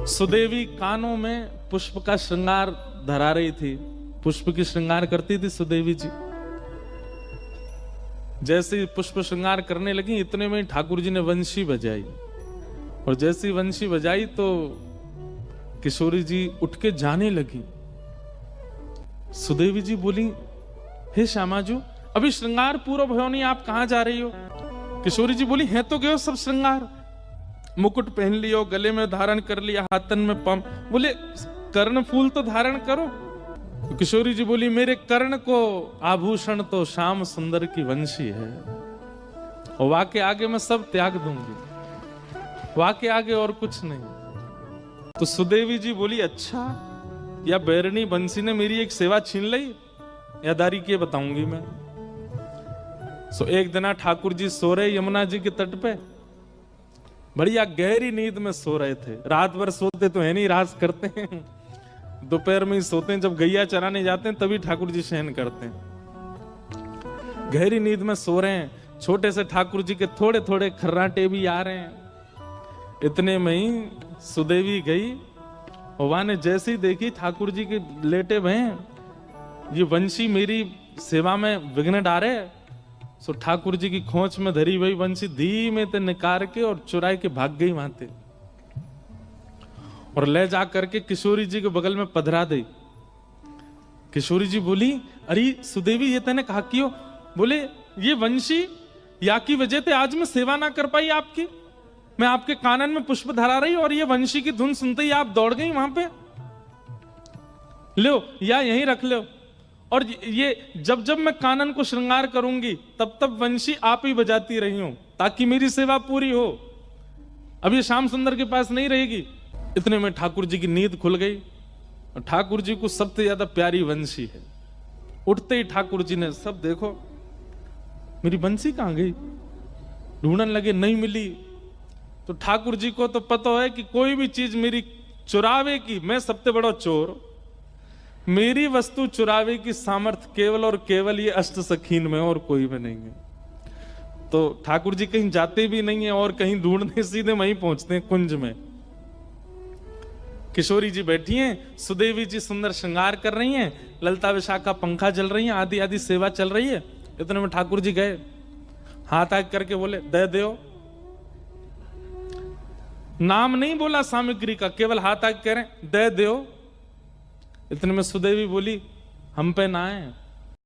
सुदेवी कानों में पुष्प का श्रृंगार धरा रही थी, पुष्प की श्रृंगार करती थी सुदेवी जी। जैसे ही पुष्प श्रृंगार करने लगी इतने में ठाकुर जी ने वंशी बजाई, और जैसी वंशी बजाई तो किशोरी जी उठ के जाने लगी। सुदेवी जी बोली, हे श्यामाजू, अभी श्रृंगार पूरा भयो नहीं, आप कहां जा रही हो? किशोरी जी बोली, है तो गयो सब श्रृंगार, मुकुट पहन लियो, गले में धारण कर लिया, हाथन में पम, बोले कर्ण फूल तो धारण करो। तो किशोरी जी बोली, मेरे कर्ण को आभूषण तो श्याम सुंदर की वंशी है, और वाके आगे मैं सब त्याग दूंगी, वाके आगे और कुछ नहीं। तो सुदेवी जी बोली, अच्छा, या बैरनी बंसी ने मेरी एक सेवा छीन ली, या दारी के बताऊंगी मैं। सो एक दिन ठाकुर जी सो रहे यमुना जी के तट पे, बढ़िया गहरी नींद में सो रहे थे। रात भर सोते तो है नहीं, राज करते हैं, दोपहर में ही सोते हैं, जब गैया चराने जाते हैं तभी ठाकुर जी शयन करते हैं। गहरी नींद में सो रहे हैं, छोटे से ठाकुर जी के थोड़े थोड़े खर्राटे भी आ रहे हैं। इतने में ही सुदेवी गई, और वहां ने जैसे ही देखी ठाकुर जी के लेटे भय, ये वंशी मेरी सेवा में विघ्न डारे, सो ठाकुर जी की खोंच में धरी हुई वंशी धीमे ते निकाल के और चुराई के भाग गई वहां ते, और ले जा करके किशोरी जी के बगल में पधरा दी। किशोरी जी बोली, अरे सुदेवी, ये तने कहा क्यों? बोले, ये वंशी या की वजह से आज मैं सेवा ना कर पाई आपकी, मैं आपके कानन में पुष्प धरा रही और ये वंशी की धुन सुनते ही आप दौड़ गई वहां पे, लो या यहीं रख लो, और ये जब जब मैं कानन को श्रृंगार करूंगी तब तब वंशी आप ही बजाती रही हूं, ताकि मेरी सेवा पूरी हो। अब ये श्याम सुंदर के पास नहीं रहेगी। इतने में ठाकुर जी की नींद खुल गई, और ठाकुर जी को सबसे ज्यादा प्यारी वंशी है। उठते ही ठाकुर जी ने, सब देखो मेरी वंशी कहां गई, ढूंढने लगे, नहीं मिली। तो ठाकुर जी को तो पता है कि कोई भी चीज मेरी चुरावे की, मैं सबसे बड़ा चोर, मेरी वस्तु चुरावे की सामर्थ्य केवल और केवल ये अष्ट सखीन में, और कोई में नहीं है। तो ठाकुर जी कहीं जाते भी नहीं है और कहीं ढूंढने, सीधे वहीं पहुंचते हैं कुंज में। किशोरी जी बैठी हैं, सुदेवी जी सुंदर श्रृंगार कर रही हैं, ललता विशाखा पंखा चल रही है, आदि आदि सेवा चल रही है। इतने में ठाकुर जी गए, हाथ आग करके बोले, दे दो। नाम नहीं बोला सामग्री का, केवल हाथ आग कह रहे, दे दो। इतने में सुदेवी बोली, हम पे ना आए,